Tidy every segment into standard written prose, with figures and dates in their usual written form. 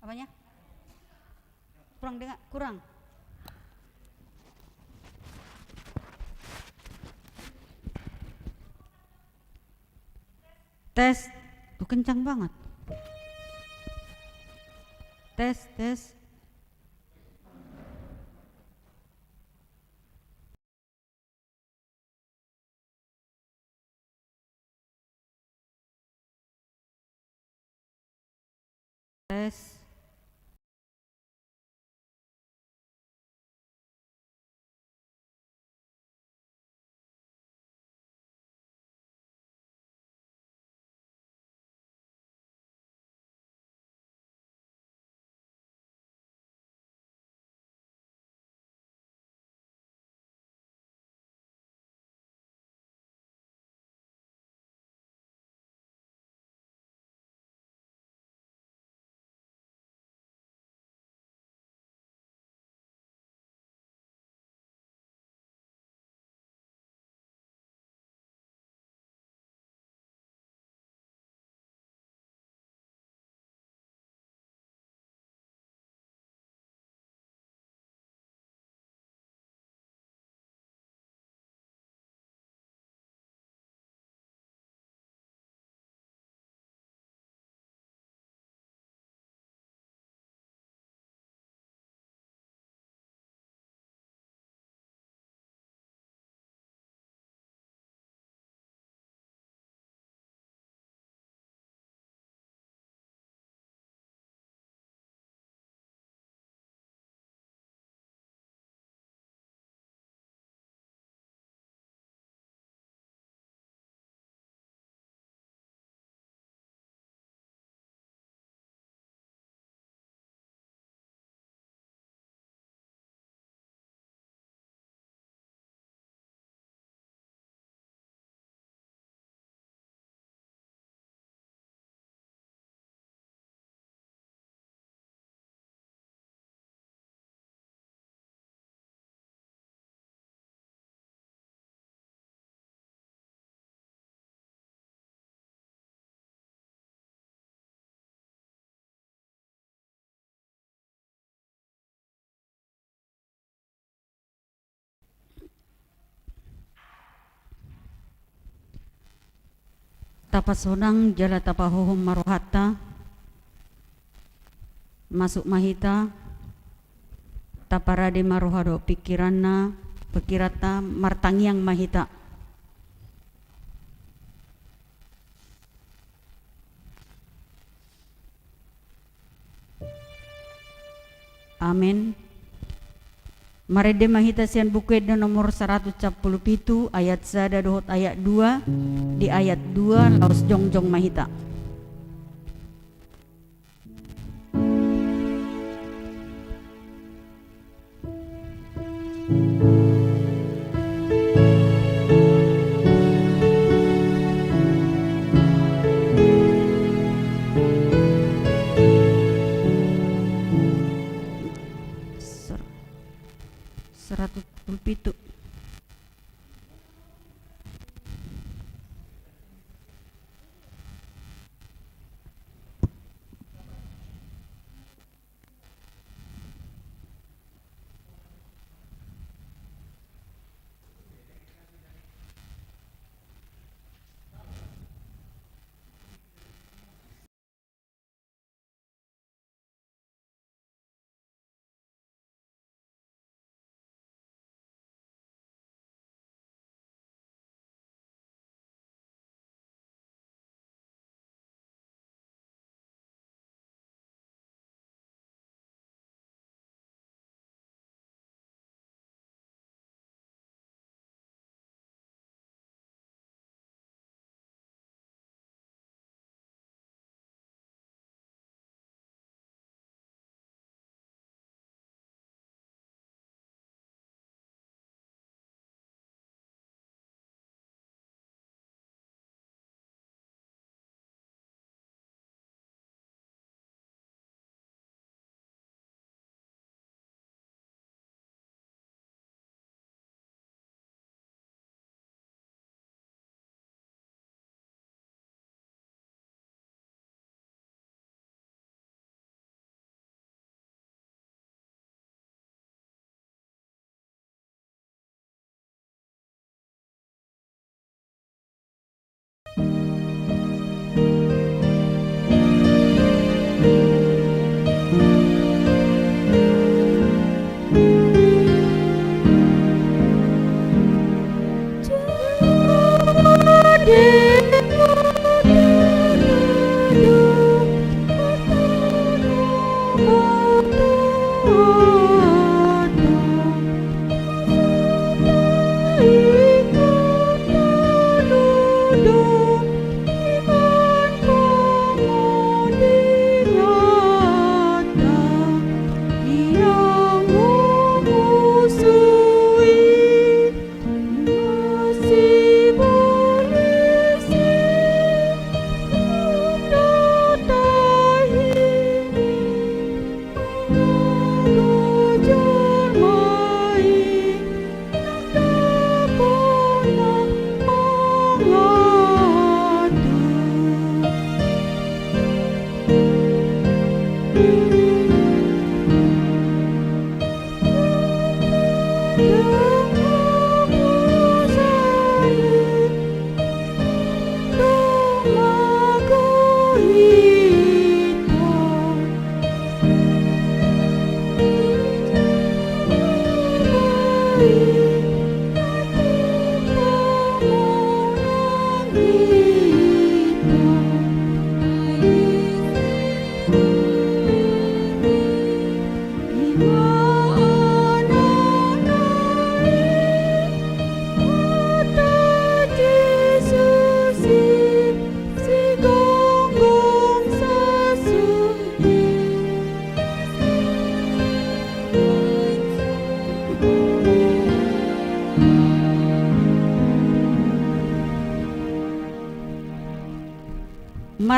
Apanya? Kurang dengar, kurang. Tes. Tuh kencang banget. Tes, tes. Tes. Tapasonang jala tapahohom marohata masuk mahita taparade marohado pikiranna pikirata martangiang mahita. Amin. Marede mahita sian buku edna nomor 117 ayat sada dohot ayat 2 di ayat 2 laos jongjong mahita.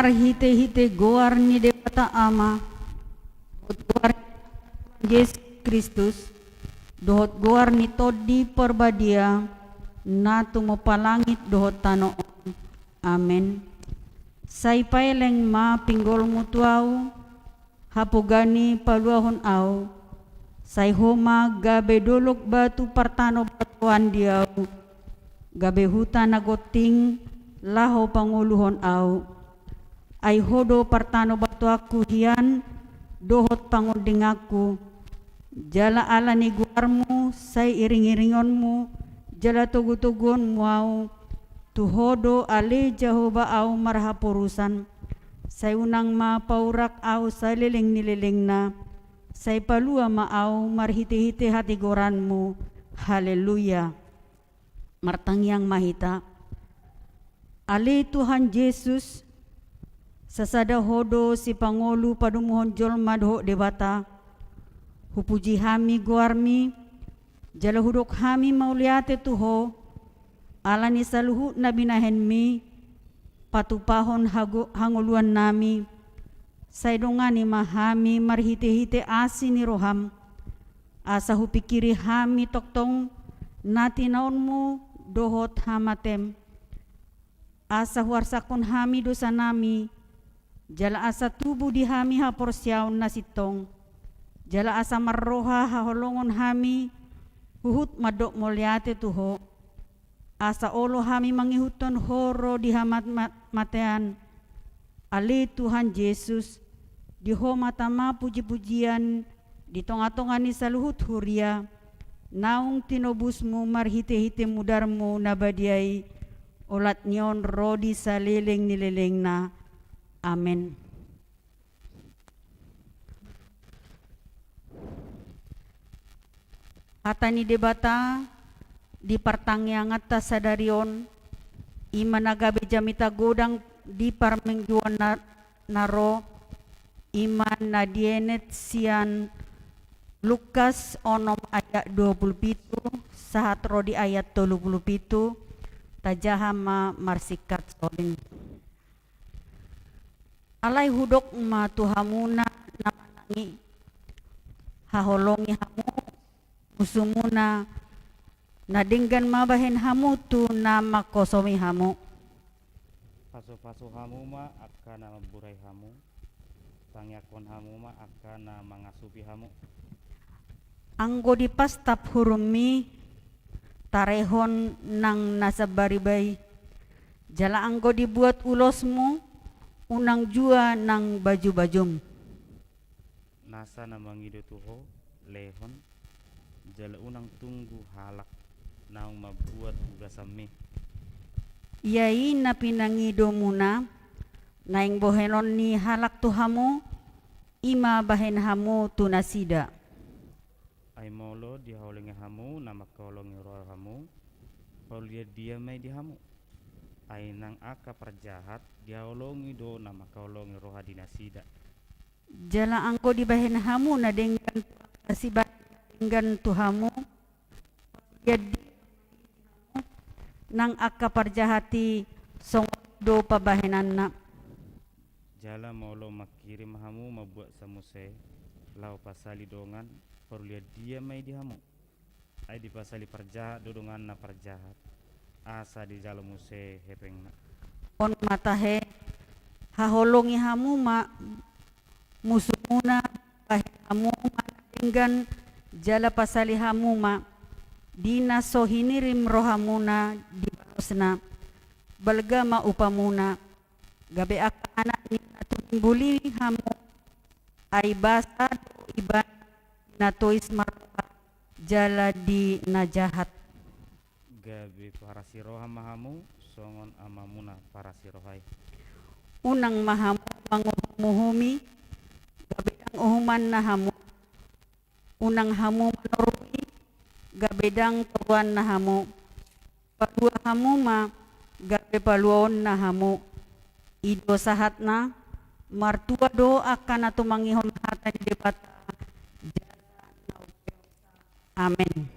marhite-hite goar ni debata ama goar Yesus Kristus dohot goar ni todi perbadia na tumopalangit dohot tanoon. Amen. Say paileng ma pinggol mutuaw hapugani paluahon aw say homa gabe dolok batu partano batuan diaw gabe huta nagoting laho panguluhon aw ay hodo partano batu aku hian dohot pangunding aku jala ala ni guarmu say iring-iringonmu jala tugu-tugon muaw tuhodo ale Jehovah au marhapurusan say unang mapaurak au sa liling nililing na say palua maaw marhiti-hiti hati goranmu. Haleluya. Martangyang mahita ali Tuhan Yesus sasada hodo si Pangulu padumuhon jolma doho debata hupuji hami guarmi jala hudok hami mauliate tuho alani saluhu na binahenmi patupahon hanguluan nami saydongani mahami marhite-hite asi ni roham asa hupikiri hami toktong natinaonmu dohot hamatem asa huarsakon hami dosa nami jala asa tubuh di hami haporsyaon nasitong jala asa marroha haholongon hami huhut madok molyate tuho asa olo hami mangihuton horo di hamat matean ali Tuhan Yesus di homatama puji-pujian di tonga-tonga ni saluhut huria naung tinobusmu marhite-hite mudarmu nabadiai olat nyon rodi saliling nililing na. Amen. Kata ni debata di partangyang at sadarion imanagabe jamita godang di parmengjuan naro iman na dienet sian Lukas onom ayat 27 sahat rodi ayat 37 tajahama marsikat soling alay hudok ma tuhamuna namanangi haholongi hamu musumuna nadinggan mabahin hamu tu nama kosomi hamu paso-paso hamu ma akana burai hamu pangyakon hamu ma akana mangasupi hamu anggo di pastap hurumi tarehon nang nasabaribay jala anggo dibuat ulosmu unang jua nang baju-bajum nasa na mangido tuho lehon jala unang tunggu halak naung mabuat ugasami yai na pinangido muna naing bohenon ni halak tuhamu ima bahen hamu tunasida ay molo di haulingi hamu nama kolongi roh hamu paulia dia may di hamu ay nang aka perjahat di haulongi do nama kolongi roh dinasida jala angko di bahen hamu na dengan kasibat dengan tuhamu jadi nang aka perjahati song do pabahenan na jala molo makirim hamu mabuat samuse lau pasali dongan parulia dia may di hamu ay di pasali perjahat dodongan na perjahat asa di jalo muse hepeng na on matahe haholongi hamu ma musumuna bahen hamu ma dengan jala pasali hamu ma dina sohinirim rohamuna di basna balga upamuna gabe aka anak ni natumbuli hamu ay basa iban natois marpa jala di najahat gabe para siroha mahamu songon amamuna para sirohai unang mahamu manguhumi gabe ang uhuman na hamu unang hamu manurui gabedang tuan na hamu palua hamu ma gabe paluon na hamu ido sahat na martua do akan atau mangihon hata di debata. Amen.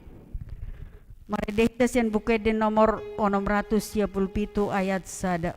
Maredehta sian buked di nomor 627 ayat sada.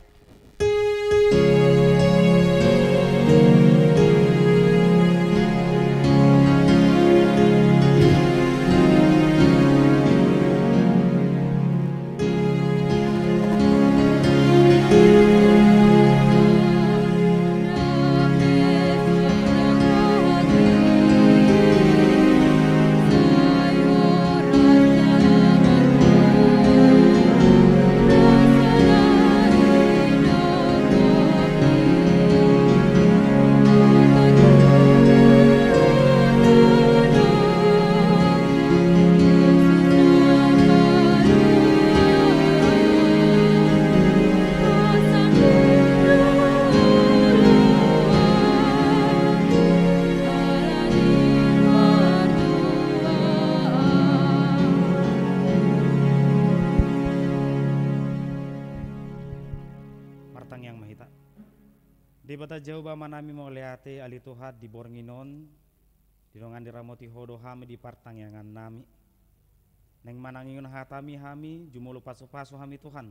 bata jauh ba manami mo leate ali Tuhan di bornginon dinongan diramoti hodo hami di partangyangan nami neng manangingon hatami hami jumolo paso-paso hami Tuhan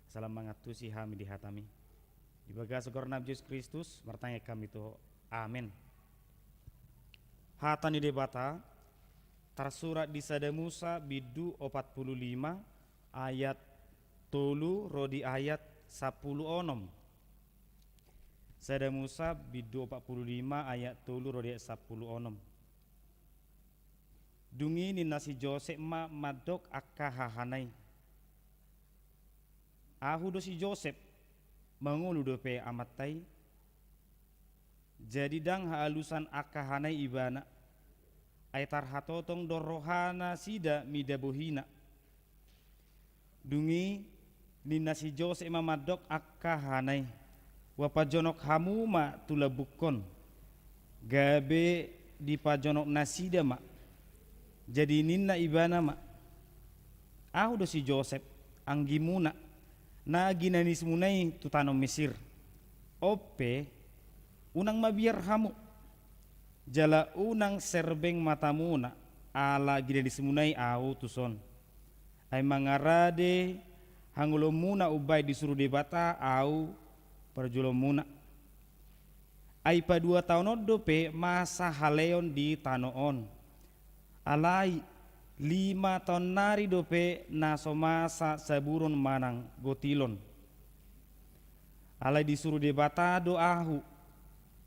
salam mangatusi hami di hatami di bagas segor Nabi Yesus Kristus bertanya kami tuh amin. Hata ni debata tersurat di Sada Musa bidu 45 ayat tolu rodi ayat 10 onom. Sada Musa bidu 45 ayat tolu rodi ayat 10 onom. Dungi ni nasi Joseph madok akka hahanai. Ahu do si Joseph mangulu dope amatai. Jadi dang halusan akka hanai ibana. Aitar hatotong dorohana sida midabohina. Dungi ni nasi Joseph madok akka hanai. Wapajonok hamuma tulabukon. Gabe di pajonok nasida mak. Jadi ninna ibana mak. Ahu do si Joseph anggimuna na ginanis munai tutano Mesir. Ope unang mabiar hamu. Jala unang serbeng matamuna ala ginanis munai au tuson. Ay mangarade hangulo muna ubay disuruh debata au perjulo muna. Ay pa 2 tahun dope masa haleon di tanoon. Alai 5 tahun nari dope naso masa saburun manang gotilon. Alai disuruh debata doahu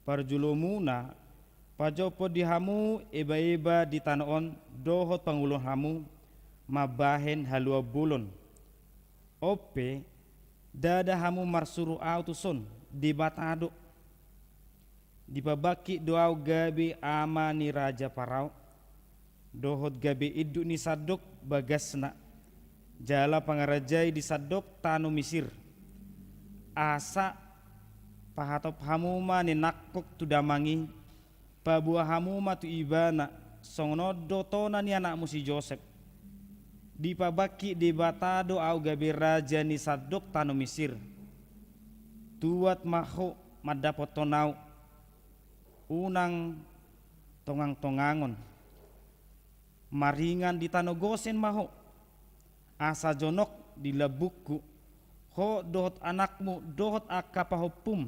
perjulo muna pajopo di hamu eba-eba di tanoon dohot pangulon hamu mabahen halua bulon. Ope dada hamu marsuru autuson debatado dibabaki doau gabe ama ni raja parau dohot gabe iddu ni sadok bagasna jala pangarajai di sadok tanu Mesir asa pahatop hamuma ni nakok tu damangi pabuah hamuma tu ibana songonodo tona ni anakmu si Joseph dipabaki debatado au gabe raja ni sadok tanu Mesir tuat maho madapot tonau unang tongang-tongangon maringan di tano gosen maho asa jonok di labukku ho dohot anakmu dohot akka pahopum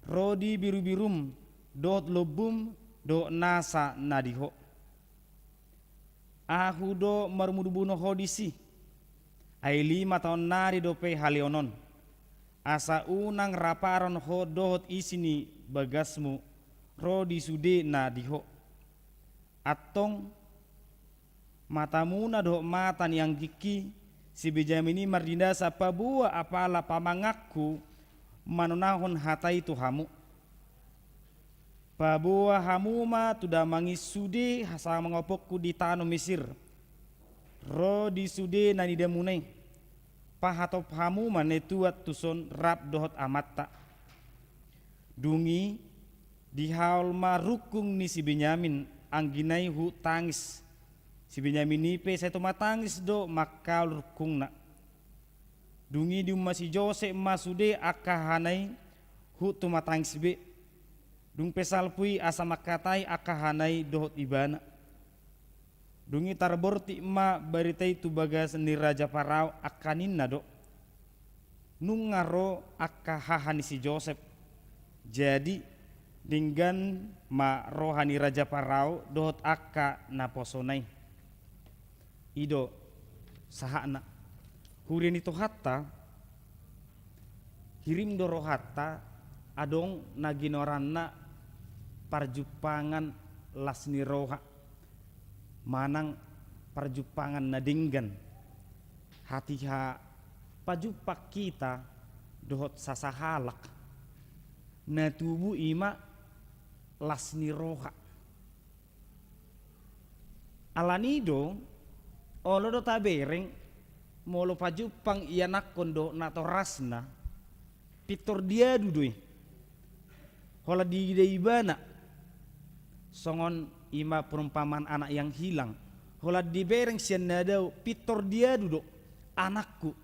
rodi biru-birum dohot lobum do nasa nadiho ahu do marmudubuno hodisi ay 5 tahun nari dope halionon asa unang raparon ho dohot isini bagasmu rodi sude nadiho atong matamuna do matan yang giki si Benjamin ini mardinda sapa buah apala pamangakku manunahon hatai tu hamu pabuah hamuma tuda mangi sude hasa mengopokku di tanu Mesir ro di sude nani demunai pahatop hamuma netuat tuson rap dohot amatta dungi di haul marukung ni si Benyamin angginai hu tangis si Benyamin nipe saya tu matangis do makal rukung na dungi di si Joseph masude akahanai hu tu matangis be dung pesalpui asa makatai akahanai dohot ibana dungi tarborti ma baritai tu bagas ni raja parau akanin na do nungaro akahahani si Joseph jadi dinggan ma rohani raja parau dohot akka naposonai ido sahana hurin itu hatta hirim do rohatta adong naginoranna parjupangan lasni roha manang parjupangan nadinggan hatiha pajupak kita dohot sasahalak na tubuh ima lasni roha alanido olo do tabereng molo pajupang iya nakondo nato rasna pitor dia dudui hola di ibana songon ima perumpamaan anak yang hilang hola di bereng sian nadau pitor dia duduk anakku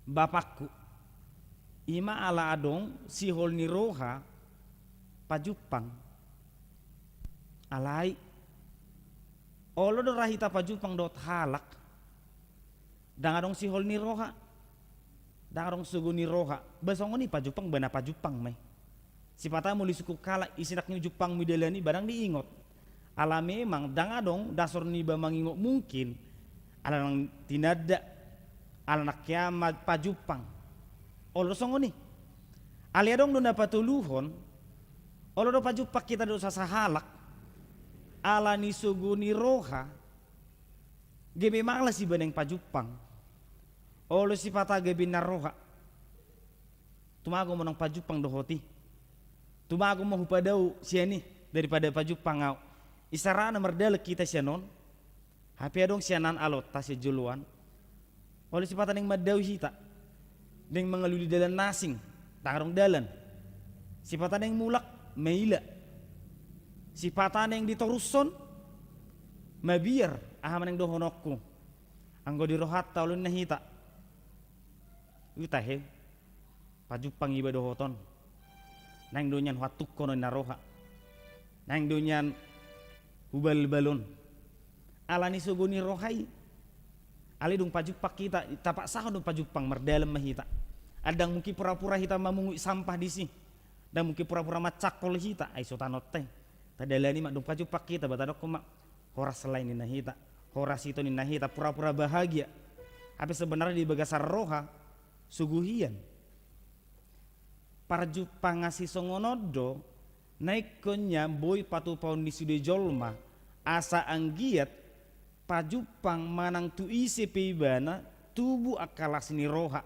bapakku ima ala adong sihol ni roha pajupang alai olo do rahita pajupang dot halak dang adong sihol ni roha dang adong sugu ni roha basongo ni pajupang bana pajupang may sipata muli suku kala isinak ni jupang midelani barang diingot ala memang dang adong dasor ni ba mangingot mungkin ala nang tinada ala nak kiamat pajupang olo songo ni ali adong do na patuluhon olo do pajupak kita do sasahalak ala ni sugu ni roha gebe malas si baneng pajupang olo sipata gebe na roha tumago mo ng pajupang dohoti tumago mo hupadaw siya ni daripada pajupang ngau isarana merdala kita siya non hapi adong siya nan alot ta siya juluan olo sipata neng madaw hita neng mangaluli dalan nasing tangarong dalan sipata neng mulak maila sipata neng ditoruson mabiar ahaman neng dohonokku anggo dirohat taulun nahita utahe pajupang iba dohoton nang donyan watuk kono naroha nang donyan hubal balon alani suguni rohai ali dung pajupak kita tapak sahon dung pajupang merdalem mahita adang mungkin pura-pura hita mamungui sampah di sini dan mungkin pura-pura macakol hita ai sotanot teh tadalani mak dung pajupak kita batadok mak horas selain ni nahita horas itu ni nahita pura-pura bahagia tapi sebenarnya di bagasar roha suguhian parjupang ngasih songonodo naik konya boy patu paun di sude jolma asa anggiat pajupang manang tu isi peibana tubuh akalas ni roha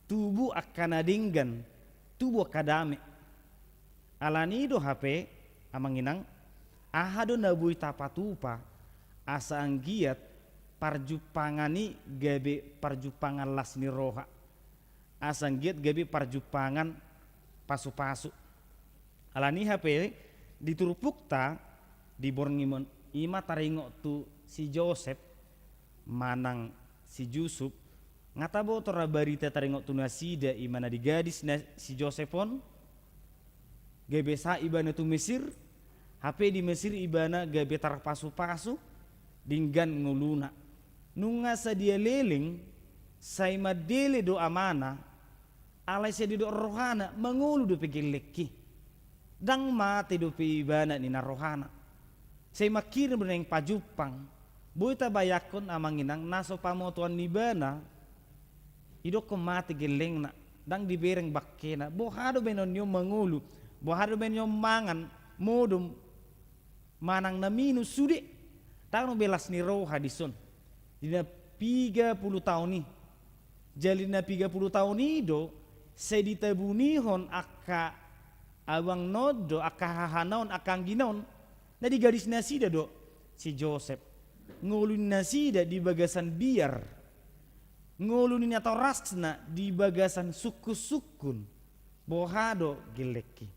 tubuh akanadinggan tubuh akadame alani do HP amanginang ahado nabui tapatupa asa anggiat parjupangani gabe parjupangan las ni roha asa anggiat gabe parjupangan pasu-pasu alani HP diturupukta di borngimon ima taringo tu si Joseph manang si Yusuf ngatabo tora barita taringo tu nasida imana di gadis si Josephon gabe sa ibana tu Mesir HP di Mesir ibana gabe tar pasu-pasu dinggan nguluna nunga sa dia leling say madele do amana alay sa do rohana mangulu do pigil leki dang mate do ibana ni na rohana say makirim ng pajupang buita bayakon amanginang naso pamotuan ni bana ido ko mate geleng na dang dibereng bakkena bohado benon yung mangulu bohado benon yung mangan modum manang na minus sudi tang belas ni roha dison dina 30 tahun ni jali na 30 tahun ni do say ditabunihon aka awang nodo aka hahanaon akang ginaon na di gadis nasida do si Joseph ngulun nasida di bagasan biar ngulunin atau rasna di bagasan suku-sukun bohado geleki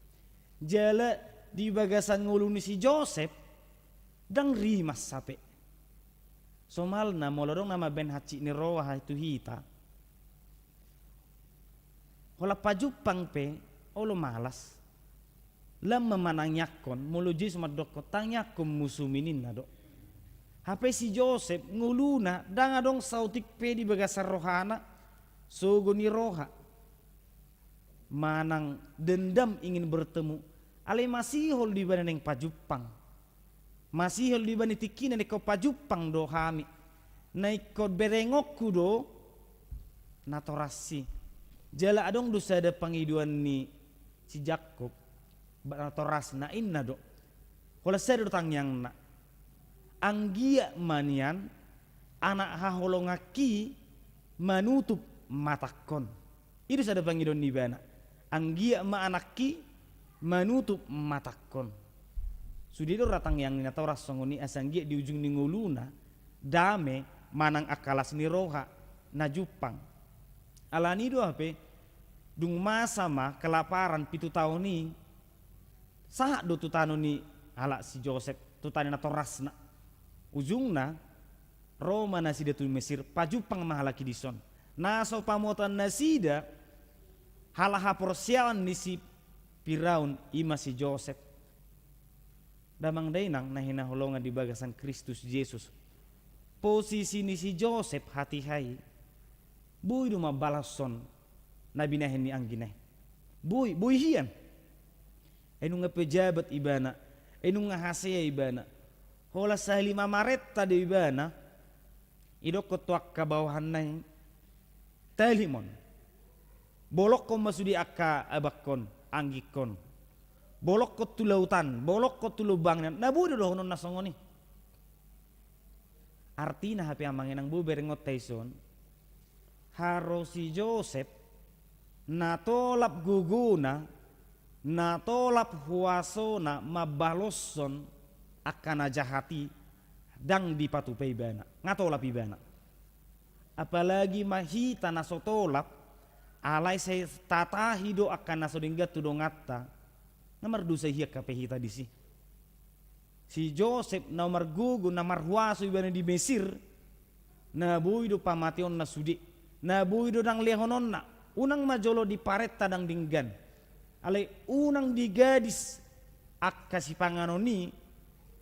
jala di bagasan nguluni si Joseph dang rimas sape somal na molodong nama ben haci ni roha itu hita hola pajupang pe olo malas lam memanang yakon muluji sumadoko tang yakum musuminin nado hape si Joseph nguluna dang adong sautik pe di bagasar rohana sogo ni roha manang dendam ingin bertemu ale masih hol di bana neng pajupang masih hol di bani tikina ne ko pajupang do hami naik ko berengokku do natorasi jala adong dosa ada pangiduan ni si Jakob natoras na inna do hola sedo tang yang na anggia manian anak haholongaki manutup matakon itu sada pangiduan ni bana anggia ma anaki manutup matakon sudido ratang yang nina tau rasongoni asanggia di ujung ninguluna dame manang akalas ni roha na jupang alani do ape dung masama kelaparan 7 tahun ni saha do tutano ni ala si Joseph tutani na torasna ujungna Roma nasida tu Mesir pajupang mahalaki dison naso pamotan nasida halaha porsiawan ni si Firaun ima si Joseph. Damang dainang na hinahulongan di bagasan Kristus Yesus. Posisi ni si Joseph hati-hai. Buy dumabalason na binahin ni angginay. Buy hiyan. Ay nung nga pejabat ibana. Ay nung nga hasaya ibana. Hola sa 5 Mareta di ibana. Idok tuak kabawahan na yung telimon. Bolok ko masudi akka abakon, anggikon. Bolok ko tulautan, bolok ko tulubangnan. Nabudo doon nun nasongo ni. Artina hapi amangin ang buberingot Tyson. Haro si Joseph natolap guguna, natolap huwaso na mabaloson akan najahati dang dipatupay bana. Ngatolap ibana. Apalagi mahita na sotolap alay say tatahido akan nasodingga tudongata na mardusa hiya kapehita disi. Si Joseph na margugo na marhuaso ibana di Mesir na buido pamation na sudi na buido dang lehonon na unang majolo di paret tadang dinggan alay unang di gadis ak kasipanganon ni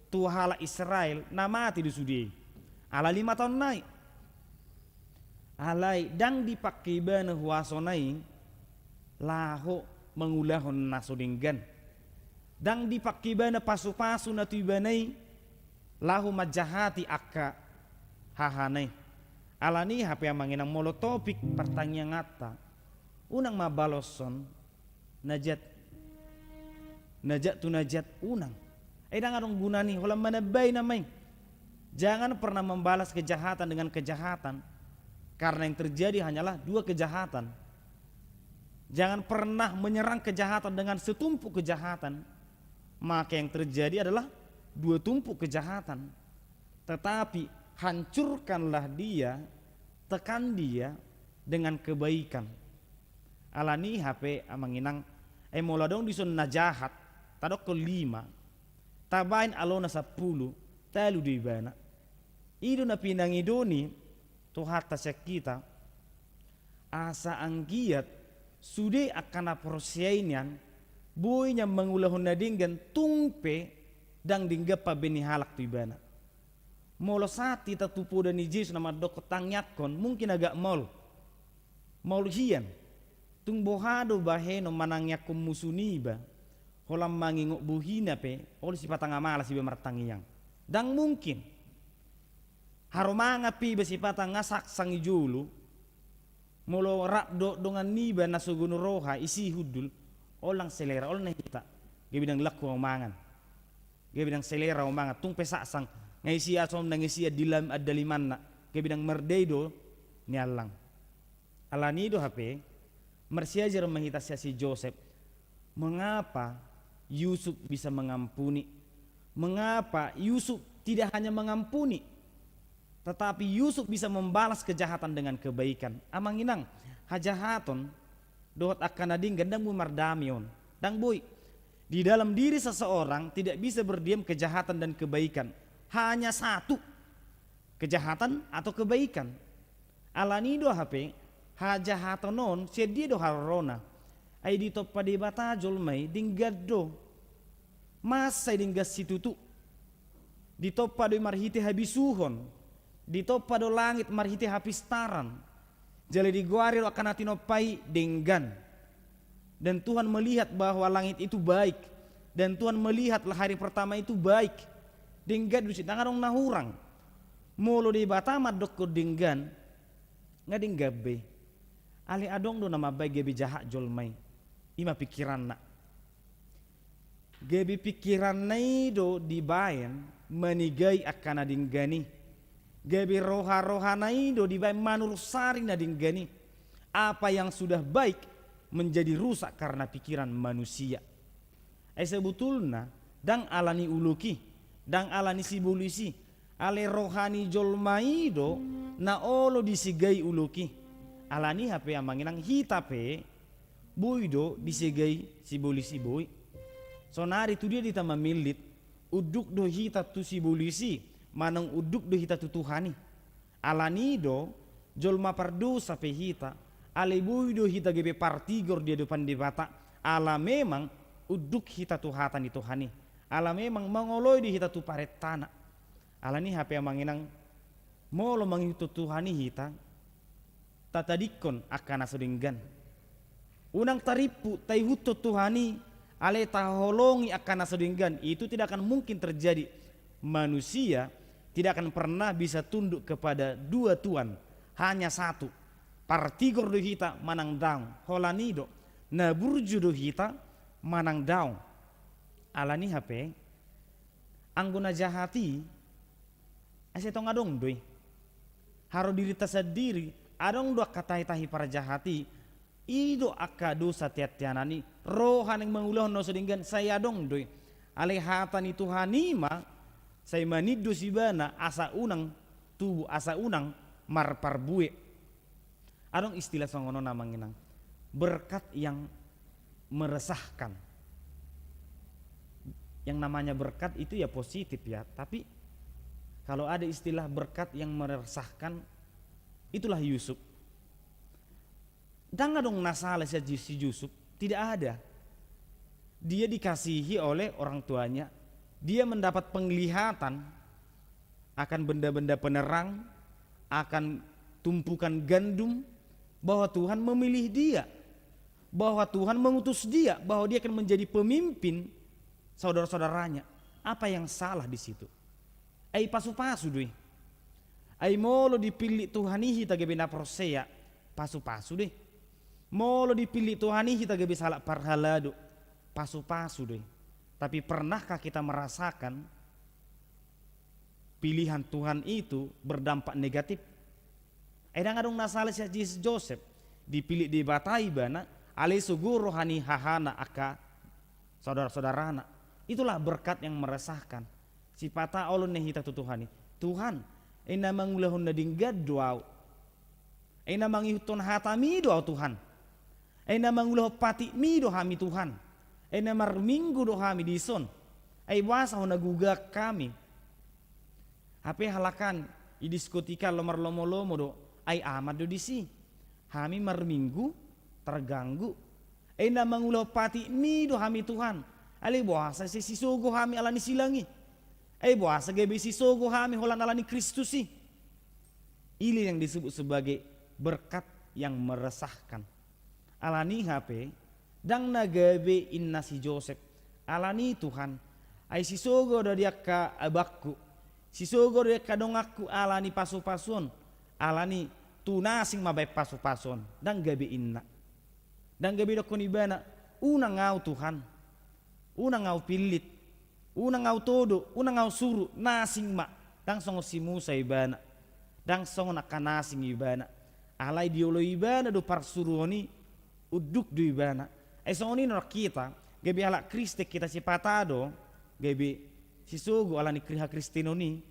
tuhala Israel na mati di sudi ala 5 tahun naik alay dang dipakiba na huwaso nai laho mangulahon na sudinggan dang dipakiba na pasu-pasu na tuibanay laho majahati akka hahanay alani hape manginang molotopik pertanyaan ngata unang mabaloson najat unang dang anong gunani hulam manabay namay jangan pernah membalas kejahatan dengan kejahatan. Karena yang terjadi hanyalah 2 kejahatan. Jangan pernah menyerang kejahatan dengan setumpuk kejahatan. Maka yang terjadi adalah 2 tumpuk kejahatan. Tetapi hancurkanlah dia, tekan dia dengan kebaikan. Alani HP amanginang moladong dison na jahat. Tadok ke 5. Tabain alona 10. Talu di bana. Ido na pinangidoni. Tuhat tasyak kita asa anggiat sude akan aporsiainian buinya mengulahun na dinggan tungpe dang dingga pa benihalak tu ibana molo sati tatupu dan Yesus nama dok tangyakon mungkin agak mol hian tung bohado baheno manangyak musuni ba holam mangingok buhina pe ol si patang amala si bemartangiyang dang mungkin haromanga pi besipata ngasak sang ijulu molo rap do dongan niba nasuguno roha isi hudul olang selera ol na hita gebidang lakko mangan gebidang selera mangan tung pesak sang ngaisi asom nangisi dilam adaliman na gebidang merdedo ni alang alani do hape mersiajar menghita si Joseph mengapa Yusuf bisa mengampuni mengapa Yusuf tidak hanya mengampuni tetapi Yusuf bisa membalas kejahatan dengan kebaikan. Amanginang hajahaton dohot akan ading gandang mardamion. Dang boy, di dalam diri seseorang tidak bisa berdiam kejahatan dan kebaikan. Hanya satu, kejahatan atau kebaikan. Alani do HP hajahatonon sedia do harona. Ai di top pada batajol mai dinggado. Masa dinggas situtu. Di top pada marhiti habisuhon. Di topa do langit marhiti hapistaran jali diguaril akan atinopai denggan dan Tuhan melihat bahwa langit itu baik dan Tuhan melihatlah hari pertama itu baik denggan dusit nangarong nahurang mulu di batama doko denggan ngading gabe ali adong do nama baik gebi jahat jolmai ima pikiran na gebi pikiran nai do dibayan manigai akan adinggani gabi roha-roha naido di baik manurusari nadinggani apa yang sudah baik menjadi rusak karena pikiran manusia. Sebetulnya dang alani uluki, dang alani sibulisi, ale rohani jolmaido na olo disigai uluki. Alani hape amanginang hitape buido disigai sibulisi boy. Sonari tu dia ditama milit uduk do hita tu sibulisi. Manang uduk do hita tutuhani alani do jolma pardu sape hita alebui do hita gebe partigor dia depan di bata ala memang uduk hita tu hatan itu hani ala memang mangoloi di hita tu paret tanah ala ni hape manginang molo mangitu tuhani hita tatadikon akan asudinggan unang taripu tai huto tuhani ale taholongi akan asudinggan itu tidak akan mungkin terjadi. Manusia tidak akan pernah bisa tunduk kepada dua tuan, hanya satu. Partigor do hita manang daun holanido na burju do hita manang daun alani hape angguna jahati asetong adong doi haro diri tasadiri adong do katai-tahi para jahati ido akka dosa tiat-tianani rohan yang mengulah no sedinggan saya dong doi ale hatani Tuhanima saya manido sibana asa unang tubuh asa unang marparbue adong istilah songono namanginang berkat yang meresahkan. Yang namanya berkat itu ya positif ya, tapi kalau ada istilah berkat yang meresahkan itulah Yusuf. Dan dong nasalah si Yusuf tidak ada. Dia dikasihi oleh orang tuanya. Dia mendapat penglihatan akan benda-benda penerang, akan tumpukan gandum, bahwa Tuhan memilih dia, bahwa Tuhan mengutus dia, bahwa dia akan menjadi pemimpin saudara-saudaranya. Apa yang salah di situ? Ai pasu-pasu doi. Ai molo dipilih Tuhanihi tagabe na prosea, pasu-pasu deh. Molo dipilih Tuhanihi tagabe salak parhalado, pasu-pasu doi. Tapi pernahkah kita merasakan pilihan Tuhan itu berdampak negatif? Edang adong nasalah si Joseph dipilih di batai bana ale sugu rohani hahana aka saudara-saudarana. Itulah berkat yang meresahkan. Sipata olon nehita tu Tuhani. Tuhan, ena mangulahun na dinggad doau. Ena mangihutun hatami doau Tuhan. Ena mangulah pati mi do hami Tuhan. Ena marminggu do hami dison. Ai wasa hona gugak kami. Hape halakan idiskutika lomar-lomo-lomo do ai amat do disi. Hami marminggu terganggu. Ena mangulah pati mi do hami Tuhan. Ale boasa si sisogo hami alani silangi. Boasa gebe sisogo hami holan alani Kristusi. Ini yang disebut sebagai berkat yang meresahkan. Alani HP dang nagabe inna si Joseph. Alani Tuhan. Ai sisogo do dia ka abakku. Sisogo do dia ka dongakku alani pasu-pasun. Alani tunasing mabay pasu-pasun. Dang gabe inna. Dang gabe do konibana. Unang ngau Tuhan. Unang ngau pilit. Unang ngau todo. Unang ngau suru. Nasing ma. Dang songo si Musa ibana. Dang songo nakanasing ibana. Alay diolo ibana do parsuruoni. Uduk do ibana. Songo ni kita. Gabi ala Kriste kita si patado. Gabi si sugo ala ni kriha Kristino ni.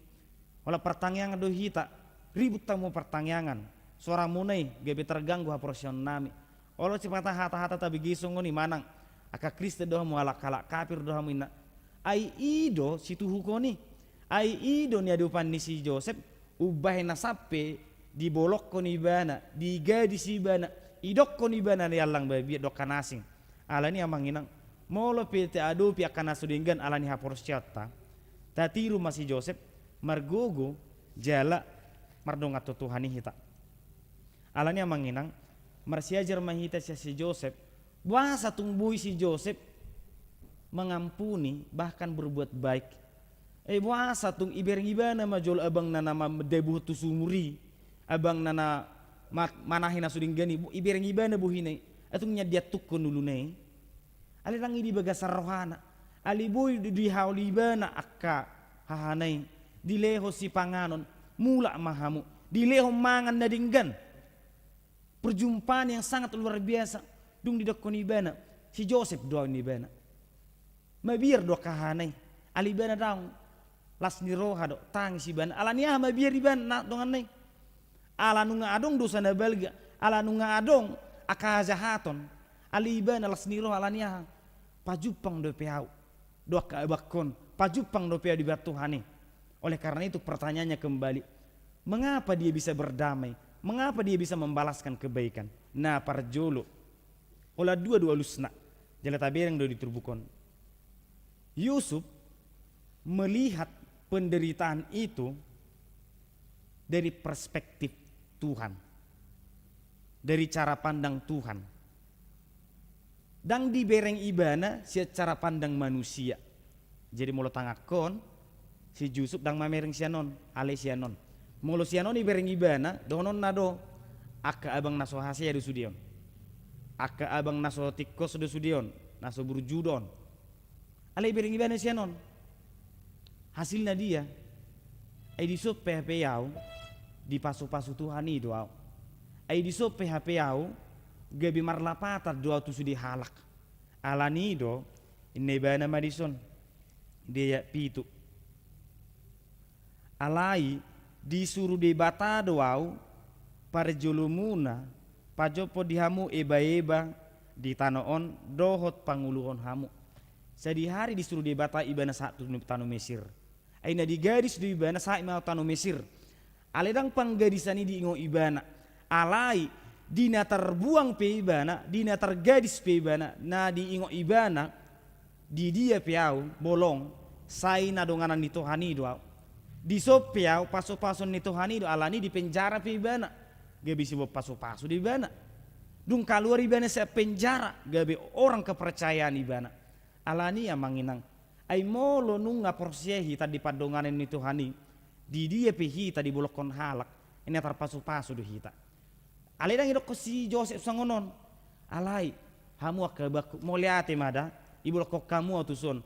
Wala pertangyangan do hita. Ribut tamu pertangyangan. Suara munai. Gabi terganggu haprosion nami. Olo si patah hata-hata tabi gisongo ni manang. Aka Kriste doh mu ala kalak kapir doh mu ina. Ai ido si tuhuko ni. Ai ido ni adupan ni si Joseph. Ubah na sape. Dibolok ko ni ibana. Digadi si ibana. Idok ko ni ibana ni alang babi dok kanasing. Ala ni amang inang. Molo pete adupi akan nasudinggan ala ni haporsyata. Tatiru masih Joseph. Margogo jala mardongat Tuhani hita. Ala ni amang inang. Marsiajar mahita si Joseph. Bahasa tungbuhi si Joseph mengampuni bahkan berbuat baik. Bahasa tung iber-ibana majol abang nana debuh tu sumuri. Abang nana manahina sudinggani iber-ibana buhine. Atung dia tukun dulu ne. Ali rangi di bagasar rohana. Ali boy di haulibana akka hahanai. Dileho si panganon mula mahamu. Dileho mangan nadinggan. Perjumpaan yang sangat luar biasa. Dung di dokon ibana. Si Joseph doang ibana. Mabir do kahanai. Ali ibana daung. Las ni roha do tangis ibana. Ala niah mabir ibana dongan nai. Ala nunga adong dosa na balga. Ala nunga adong akajahaton. Ali ibana las ni roha ala niah. Pajupang do peau. Do kaabakon. Pajupang do peau di Tuhani. Oleh karena itu pertanyaannya kembali. Mengapa dia bisa berdamai? Mengapa dia bisa membalaskan kebaikan? na parjolo ola dua lusna jala tabereng do diturbukon. Yusuf melihat penderitaan itu dari perspektif Tuhan, dari cara pandang Tuhan, dan dibereng ibana secara pandang manusia. Jadi molo tangakon si Yusuf dang mamereng sianon ale sianon molo sianon ibereng ibana donon nado aka abang naso hasia do sudion, aka abang naso tikkos do sudion, naso burjudon ale ibereng ibana sianon. Hasilnya dia ai disop PHP yau di pasu-pasu Tuhan itu au ai disop PHP yau gabi marlapata doa tu sudi halak alani do inne bana madison dia pitu alai disuruh debata doau para jolumuna pajopo dihamu eba-eba di tanoon dohot panguluhon hamu sadi hari disuruh debata ibana satu tanu Mesir aina digadis di ibana sa mau tanu Mesir aledang panggadisani di ingo ibana alai dina terbuang pe ibana dina tergadis pe ibana na di ingo ibana di dia piau bolong sai na donganan di Tuhani doa di sopiau paso-pason ni Tuhani do alani di penjara pe ibana gabi si paso-paso di ibana dung kaluar ibana sa penjara gabi orang kepercayaan ibana alani yang manginang ai molo nunga porsehi tadi padonganan ni Tuhani di dia pe hita di bolokon halak ini terpasu-pasu do hita alai dang idok si Joseph sangonon alai hamu akabaku moliate mada ibolokok kamu atuson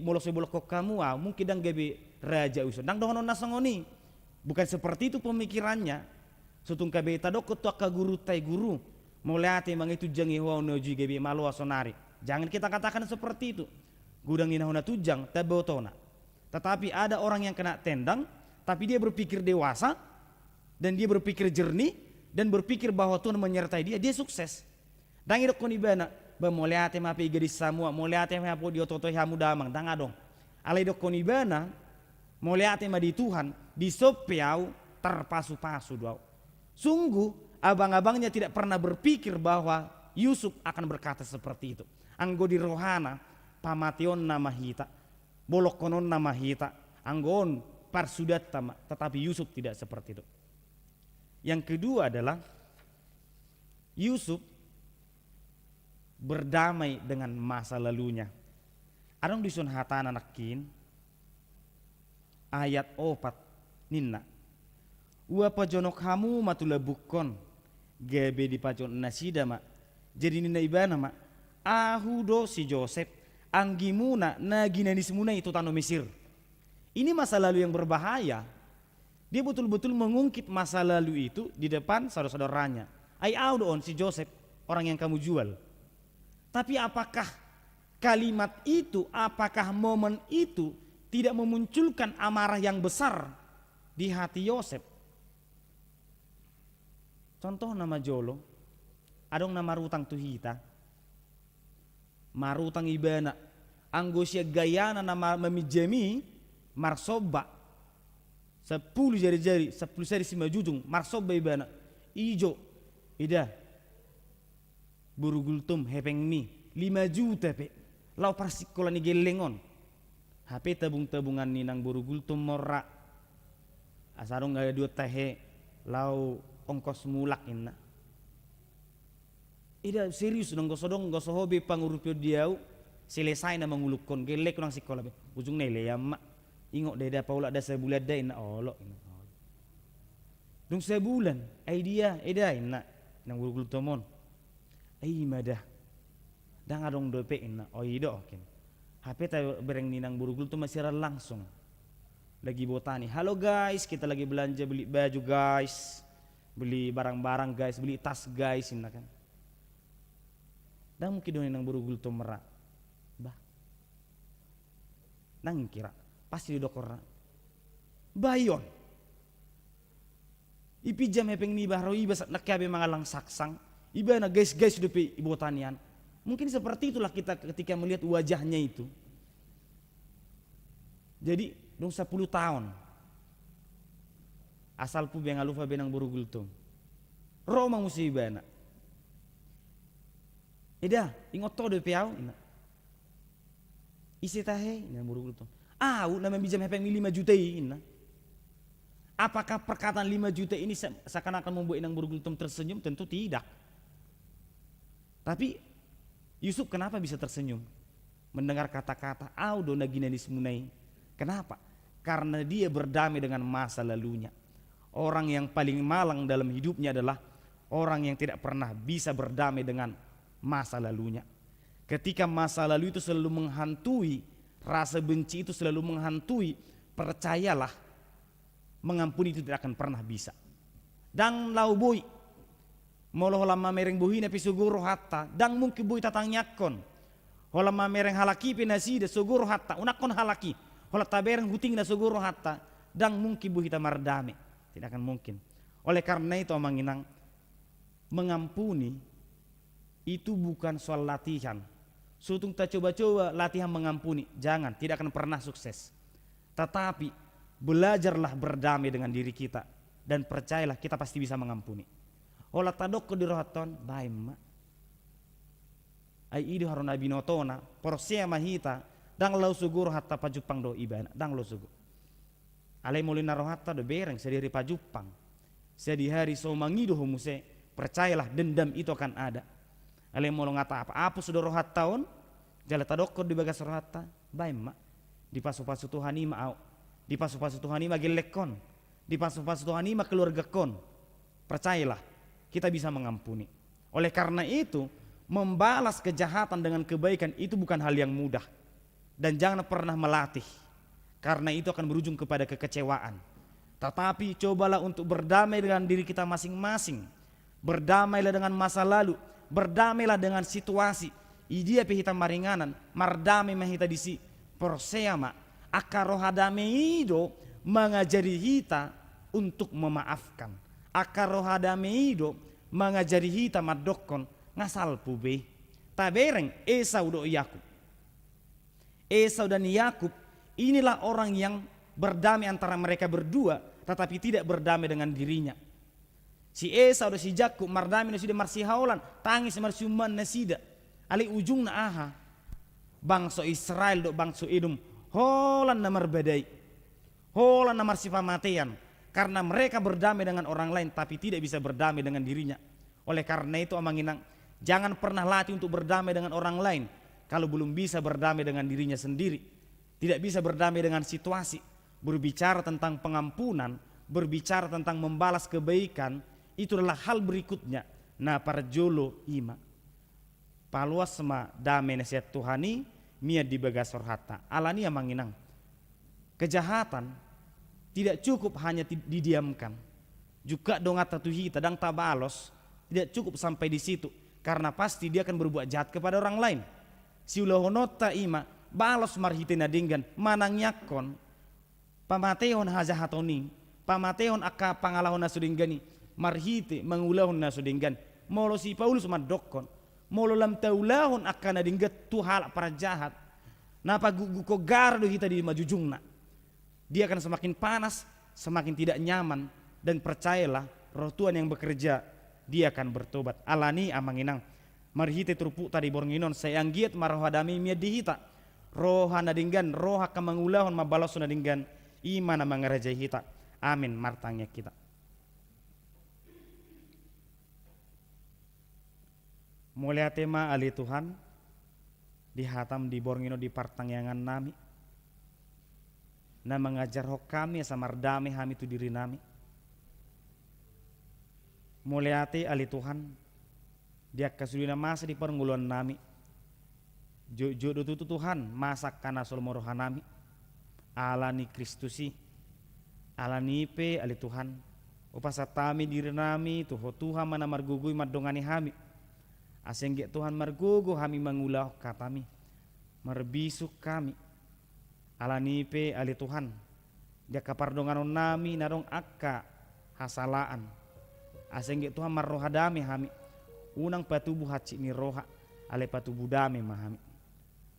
molo se bolokok kamu mungkin dang gabe raja uson dang dohonon nasangoni bukan seperti itu pemikirannya sutung kabe tadok ketua ka guru tai guru moliate mang itu jangi hono ju gabe malu asonari jangan kita katakan seperti itu gudang ina hona tujang tabotona. Tetapi ada orang yang kena tendang tapi dia berpikir dewasa dan dia berpikir jernih dan berpikir bahwa Tuhan menyertai dia, dia sukses. Dan idok konibana bamoliate mapi gadis samua moliate mapo di ototo hamu damang dang adong. Alai dok konibana moliate ma di Tuhan di sopiau terpasu-pasu doa. Sungguh abang-abangnya tidak pernah berpikir bahwa Yusuf akan berkata seperti itu. Anggo di rohana pamation nama hita bolok konon nama hita anggon parsudat tama tetapi Yusuf tidak seperti itu. Yang kedua adalah Yusuf berdamai dengan masa lalunya. Adong disun hatana nakin ayat 4 ninna wa pajonok hamu matula bukon gebe di pajon nasida mak jadi nina ibana mak ahudo si Joseph anggimuna naginanismuna itu tano Mesir. Ini masa lalu yang berbahaya. Dia betul-betul mengungkit masa lalu itu di depan saudara-saudaranya. Ai audon si Joseph orang yang kamu jual. Tapi apakah kalimat itu, apakah momen itu tidak memunculkan amarah yang besar di hati Yosef? Contoh nama jolo, adong nama rutang tuhita. Marutang ibana anggosia gayana nama memijami marsoba 10 jari-jari 10 seri si majujung marsoba ibana ijo ida burugultum hepeng mi 5 juta pe lau persikola ni gelengon HP tabung-tabungan ni nang burugultum morra asarong gaya 2 tahe lau ongkos mulak inna ida serius dong gosodong gosohobi pangurupio diau selesai na mengulukon gelek nang sekolah be ujung nele ya mak ingok deda paula da sebulan da ina olo dong sebulan ai dia eda ina nang gulgul tomon ai madah dang adong dope ina oido ken HP ta bereng ni nang burugul tu masih langsung lagi botani halo guys kita lagi belanja beli baju guys beli barang-barang guys beli tas guys ina kan dan mungkin nang burugul to merak bah nang kira pasti dokor bayon ipi jam hepeng ni bahro iba nakabe mangalang saksang iba na guys dope ibu tanian mungkin seperti itulah kita ketika melihat wajahnya itu. Jadi dong 10 tahun asal pu bengalufa benang burugul to roma musibana Ida, ingot to do piau ina. Isi tahe ina burugul tom. Nama bijam hepeng 5 juta ina. Apakah perkataan 5 juta ini seakan-akan membuat inang burugul tom tersenyum? Tentu tidak. Tapi Yusuf kenapa bisa tersenyum mendengar kata-kata audo naginanis munai? Kenapa? Karena dia berdamai dengan masa lalunya. Orang yang paling malang dalam hidupnya adalah orang yang tidak pernah bisa berdamai dengan masa lalunya. Ketika masa lalu itu selalu menghantui, rasa benci itu selalu menghantui, percayalah, mengampuni itu tidak akan pernah bisa. Dan lau boy molo hola mamereng buhina pi suguro hatta, dang mungkin boy tatang nyakon. Hola mamereng halaki pi nasida suguro hatta, unakon halaki. Hola tabereng huting na suguro hatta, dang mungkin boy kita mardame. Tidak akan mungkin. Oleh karena itu manginang, mengampuni itu bukan soal latihan. Sutung tak coba-coba latihan mengampuni, jangan, tidak akan pernah sukses. Tetapi belajarlah berdamai dengan diri kita dan percayalah kita pasti bisa mengampuni. Olah tadok ke dirohaton, baik mak. Ai idu haruna binotona, porsia mahita, dang lau sugur hatta pajupang do ibana, dang lau sugur. Alai mulina rohatta do bereng sediri pajupang. Sedi hari so mangidu humuse, percayalah dendam itu akan ada. Ale mau ngata apa sudah rohat tahun jala tadokor di bagas rohatta baik mak di pasu-pasu Tuhan ima au di pasu-pasu Tuhan ima gelekon di pasu-pasu Tuhan ima keluarga kon. Percayalah kita bisa mengampuni. Oleh karena itu membalas kejahatan dengan kebaikan itu bukan hal yang mudah dan jangan pernah melatih karena itu akan berujung kepada kekecewaan. Tetapi cobalah untuk berdamai dengan diri kita masing-masing, berdamailah dengan masa lalu, berdamailah dengan situasi. Idia pihita maringanan, mardame mahita disi porseama, akarohadame ido mengajari hita untuk memaafkan. Akarohadame ido mengajari hita madokon ngasal pube. Tabereng Esau do Yakub. Esau dan Yakub inilah orang yang berdamai antara mereka berdua, tetapi tidak berdamai dengan dirinya. Si Esau dan si Jakub mardami nasida marsihaulan tangis marsiuman nasida ali ujung na aha bangsa Israel do bangsa Edom holan na marbadai holan na marsipamatean karena mereka berdamai dengan orang lain tapi tidak bisa berdamai dengan dirinya. Oleh karena itu amanginang jangan pernah latih untuk berdamai dengan orang lain kalau belum bisa berdamai dengan dirinya sendiri, tidak bisa berdamai dengan situasi. Berbicara tentang pengampunan, berbicara tentang membalas kebaikan, itu adalah hal berikutnya. Nah parjolo ima paluas sama damai nasihat Tuhani mia di bagasor hatta alani manginang kejahatan tidak cukup hanya didiamkan, juga dongat tatuhi tadang tabalos tidak cukup sampai di situ karena pasti dia akan berbuat jahat kepada orang lain. Siulahonota ima balos marhite nadinggan manang yakon pamateon hajahatoni pamateon akka pangalahon nasudinggani marhite mangulahon nasudinggan molo si Paulus madokon molo lam taulahon akka nadinggat tuhal para jahat napa guguko gardo hita di majujungna dia akan semakin panas semakin tidak nyaman dan percayalah roh Tuhan yang bekerja dia akan bertobat. Alani amanginang marhite turpu tadi bornginon sayang giat marhadami mia dihita roha nadinggan roha kamangulahon mabalos nadinggan imana mangarajai hita. Amin martangnya kita. Mulia tema ali Tuhan dihatam di borngino di partangyangan nami na mengajar hok kami samardame hami tu diri nami. Mulia te ali Tuhan dia kasulina masa di pernguluan nami jodoh itu Tuhan masak kana solmorohan nami alani Kristusi alani pe ali Tuhan upasatami diri nami tuho Tuhan mana margugui madongani hami asengge Tuhan margugu hami mangulah katami marbisuk kami alani pe ali Tuhan dia kapardonganon nami narong akka hasalaan asengge Tuhan marrohadami hami unang patubuh haci ni roha ale patubuh dame mahami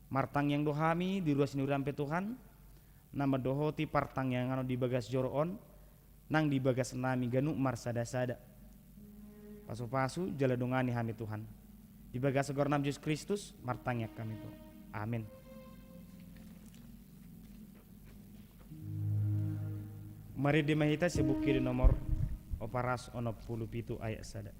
martang yang dohami di ruas niurampe Tuhan nama dohoti partang yang ano di bagas joroon nang di bagas nami ganu marsada-sada pasu-pasu jala dongani hami Tuhan Di bagasa gornam Yesus Kristus, martangnya kami doa. Amin. Mari dimahita sebuki di nomor Oparas 67 ayat sada.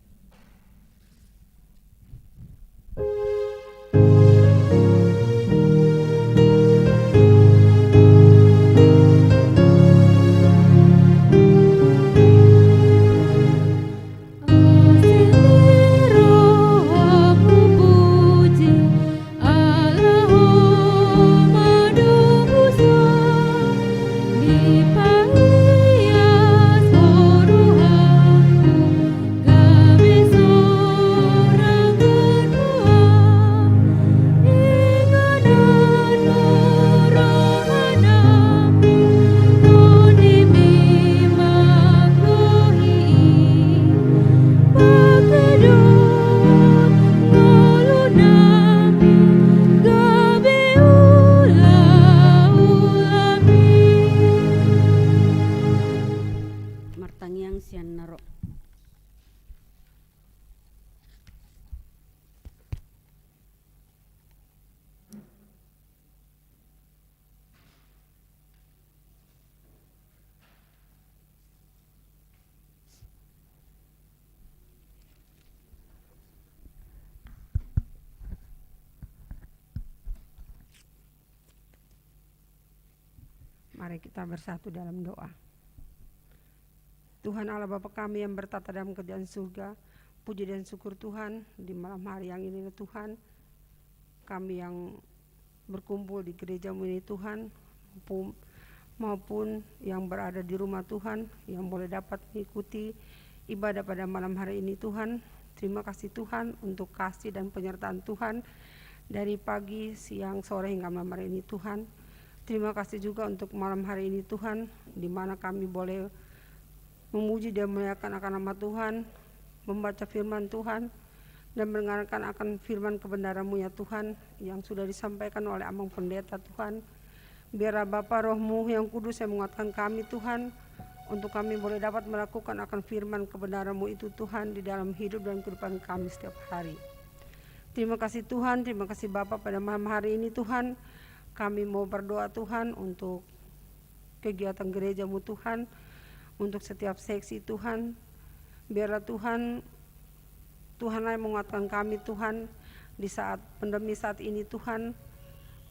Martangiang sian naro. Mari kita bersatu dalam doa. Tuhan Allah Bapa kami yang bertata dalam kerajaan surga, puji dan syukur Tuhan di malam hari yang ini Tuhan. Kami yang berkumpul di gereja-Mu ini Tuhan, maupun yang berada di rumah Tuhan, yang boleh dapat mengikuti ibadah pada malam hari ini Tuhan. Terima kasih Tuhan untuk kasih dan penyertaan Tuhan dari pagi, siang, sore hingga malam hari ini Tuhan. Terima kasih juga untuk malam hari ini Tuhan, di mana kami boleh memuji dan memuliakan akan nama Tuhan, membaca firman Tuhan, dan mendengarkan akan firman kebenaran-Mu ya Tuhan, yang sudah disampaikan oleh Amang Pendeta Tuhan. Biarlah Bapa Roh-Mu yang kudus yang menguatkan kami Tuhan, untuk kami boleh dapat melakukan akan firman kebenaran-Mu itu Tuhan, di dalam hidup dan kehidupan kami setiap hari. Terima kasih Tuhan, terima kasih Bapa pada malam hari ini Tuhan. Kami mau berdoa Tuhan untuk kegiatan gereja-Mu Tuhan, untuk setiap seksi Tuhan. Biarlah Tuhan yang menguatkan kami Tuhan di saat pandemi saat ini Tuhan.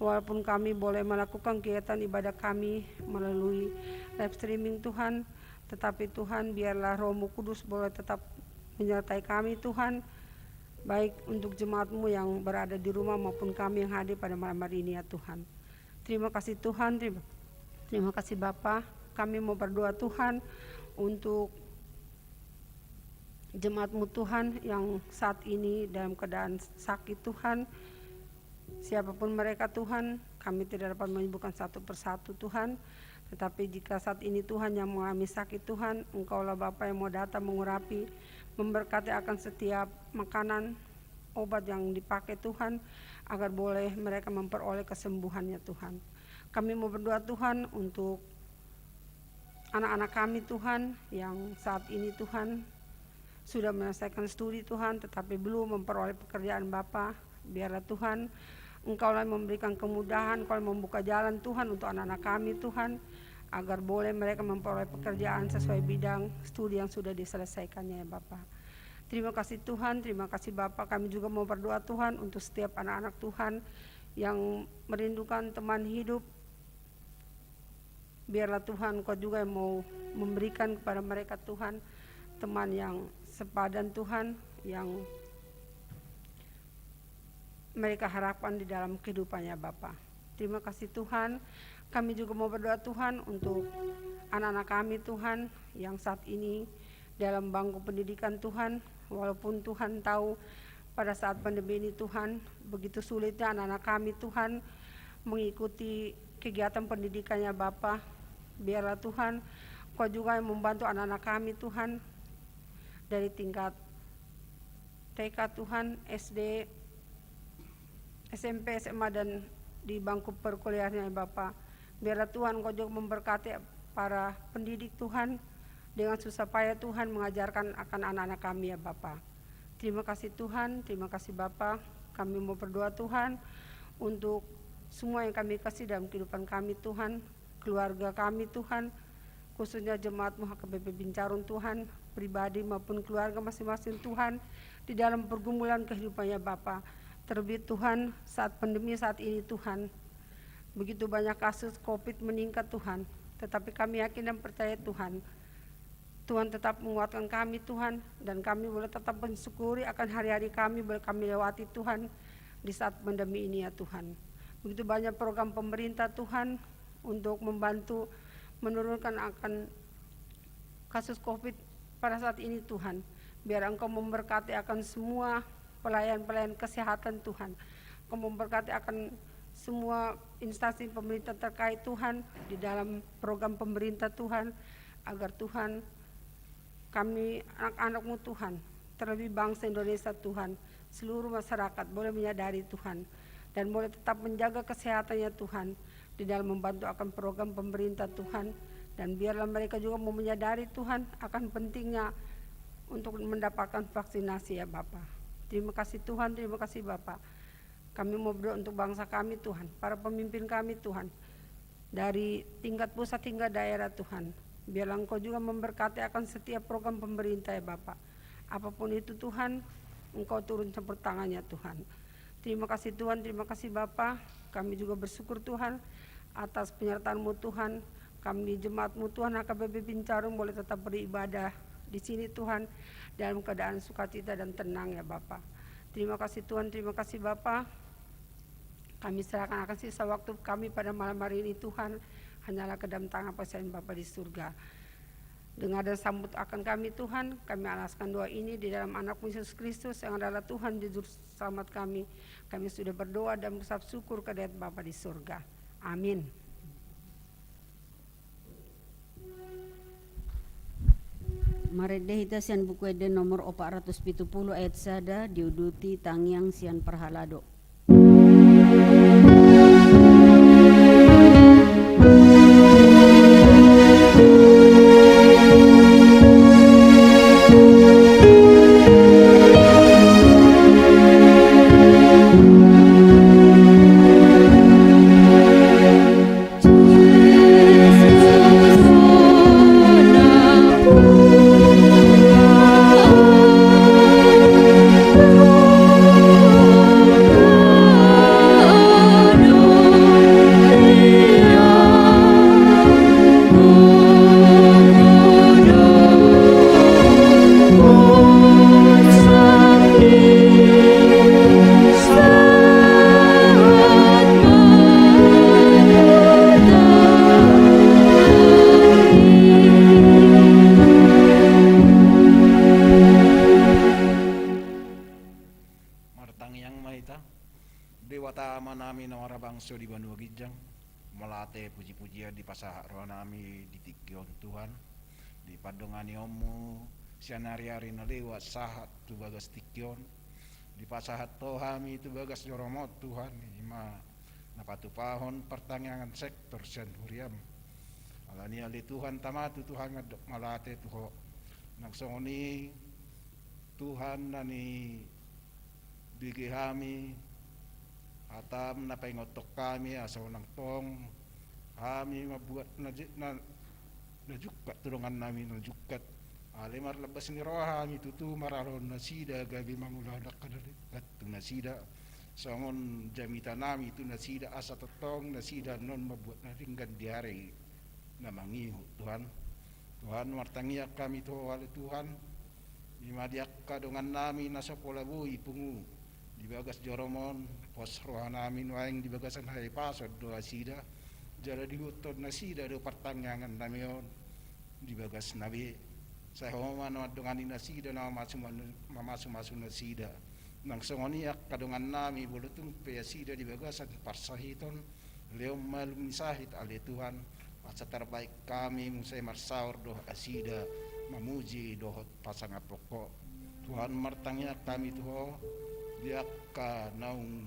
Walaupun kami boleh melakukan kegiatan ibadah kami melalui live streaming Tuhan, tetapi Tuhan biarlah Roh-Mu Kudus boleh tetap menyertai kami Tuhan, baik untuk jemaat-Mu yang berada di rumah maupun kami yang hadir pada malam hari ini ya Tuhan. Terima kasih Tuhan, terima kasih Bapa. Kami mau berdoa Tuhan untuk jemaat-Mu Tuhan yang saat ini dalam keadaan sakit Tuhan. Siapapun mereka Tuhan, kami tidak dapat menyebutkan satu persatu Tuhan. Tetapi jika saat ini Tuhan yang mengalami sakit Tuhan, Engkaulah Bapa yang mau datang mengurapi, memberkati akan setiap makanan, obat yang dipakai Tuhan, agar boleh mereka memperoleh kesembuhannya Tuhan. Kami mau berdoa Tuhan untuk anak-anak kami Tuhan yang saat ini Tuhan sudah menyelesaikan studi Tuhan, tetapi belum memperoleh pekerjaan Bapa. Biarlah Tuhan Engkaulah memberikan kemudahan, Engkau membuka jalan Tuhan untuk anak-anak kami Tuhan, agar boleh mereka memperoleh pekerjaan sesuai bidang studi yang sudah diselesaikannya ya Bapa. Terima kasih Tuhan, terima kasih Bapa. Kami juga mau berdoa Tuhan untuk setiap anak-anak Tuhan yang merindukan teman hidup. Biarlah Tuhan Kau juga yang mau memberikan kepada mereka Tuhan teman yang sepadan Tuhan, yang mereka harapkan di dalam kehidupannya Bapa. Terima kasih Tuhan. Kami juga mau berdoa Tuhan untuk anak-anak kami Tuhan yang saat ini dalam bangku pendidikan Tuhan. Walaupun Tuhan tahu pada saat pandemi ini Tuhan begitu sulitnya anak-anak kami Tuhan mengikuti kegiatan pendidikannya Bapa. Biarlah Tuhan Kau juga yang membantu anak-anak kami Tuhan dari tingkat TK Tuhan, SD, SMP, SMA dan di bangku perkuliahannya Bapa. Biarlah Tuhan Kau juga memberkati para pendidik Tuhan dengan susah payah Tuhan mengajarkan akan anak-anak kami ya Bapa. Terima kasih Tuhan, terima kasih Bapa. Kami mau berdoa Tuhan untuk semua yang kami kasih dalam kehidupan kami Tuhan, keluarga kami Tuhan, khususnya jemaat HKBP Bincarun Tuhan, pribadi maupun keluarga masing-masing Tuhan, di dalam pergumulan kehidupannya Bapa. Terlebih Tuhan saat pandemi saat ini Tuhan, begitu banyak kasus COVID meningkat Tuhan, tetapi kami yakin dan percaya Tuhan, Tuhan tetap menguatkan kami Tuhan, dan kami boleh tetap mensyukuri akan hari-hari kami boleh kami lewati Tuhan di saat pandemi ini ya Tuhan. Begitu banyak program pemerintah Tuhan untuk membantu menurunkan akan kasus COVID pada saat ini Tuhan. Biar Engkau memberkati akan semua pelayan-pelayan kesehatan Tuhan. Engkau memberkati akan semua instansi pemerintah terkait Tuhan di dalam program pemerintah Tuhan, agar Tuhan kami anak-anak-Mu Tuhan, terlebih bangsa Indonesia Tuhan, seluruh masyarakat boleh menyadari Tuhan, dan boleh tetap menjaga kesehatannya Tuhan di dalam membantu akan program pemerintah Tuhan. Dan biarlah mereka juga mau menyadari Tuhan akan pentingnya untuk mendapatkan vaksinasi ya Bapa. Terima kasih Tuhan, terima kasih Bapa. Kami mau berdoa untuk bangsa kami Tuhan, para pemimpin kami Tuhan, dari tingkat pusat hingga daerah Tuhan. Biarlah Engkau juga memberkati akan setiap program pemerintah ya Bapa. Apapun itu Tuhan, Engkau turun campur tangannya Tuhan. Terima kasih Tuhan, terima kasih Bapa. Kami juga bersyukur Tuhan atas penyertaan-Mu Tuhan. Kami jemaat-Mu Tuhan HKBP Bincarun boleh tetap beribadah di sini Tuhan dalam keadaan sukacita dan tenang ya Bapa. Terima kasih Tuhan, terima kasih Bapa. Kami serahkan akan sisa waktu kami pada malam hari ini Tuhan, hanyalah ke dalam tangan percayaan Bapa di surga. Dengar dan sambut akan kami Tuhan, kami alaskan doa ini di dalam anak-Mu Yesus Kristus yang adalah Tuhan dan Juru Selamat kami. Kami sudah berdoa dan berucap syukur ke hadirat Bapa di surga. Amin. Maredehita sian buku eden nomor 470 ayat sada diuduti tangyang sian perhalado. bangso di Bandung Gijang melate puji-pujian di pasah roh nami di tikion Tuhan di padongani omu sianari-ari nalewat sahat tu bagas tikion di pasahat tohami tu bagas joromot Tuhan ima napatu pahon pertanyaan sektor sian huriam alani ali Tuhan tamatu Tuhan ngadok malate tuho nagsongoni Tuhan nani bigi kami atam na paingotok kami asaw ng tong kami mabuat na jukat tulungan namin na jukat alimar labas ni rohami tutu mararon na sida gabi manguladak kadalikat tu na sida sangon jamita nami tu na sida asa totong na sida non mabuat na ringgan diare na mangihu Tuhan Tuhan martangiak kami tu wali Tuhan imadiak kadongan nami nasa polabui pungu di bagas joromon pos roh namin waing di bagasan hai pasod do asida jara diutot na sida do pertanyaan namion di bagas nabi saya homan wadongan na sida na masu na sida nang songoniak kadongan nami bulutung pe sida di bagasan parsahiton leom malum sahit ale Tuhan asa terbaik kami musai marsaur do asida mamuji dohot pasang pokok Tuhan martangnya kami tuho diakka naung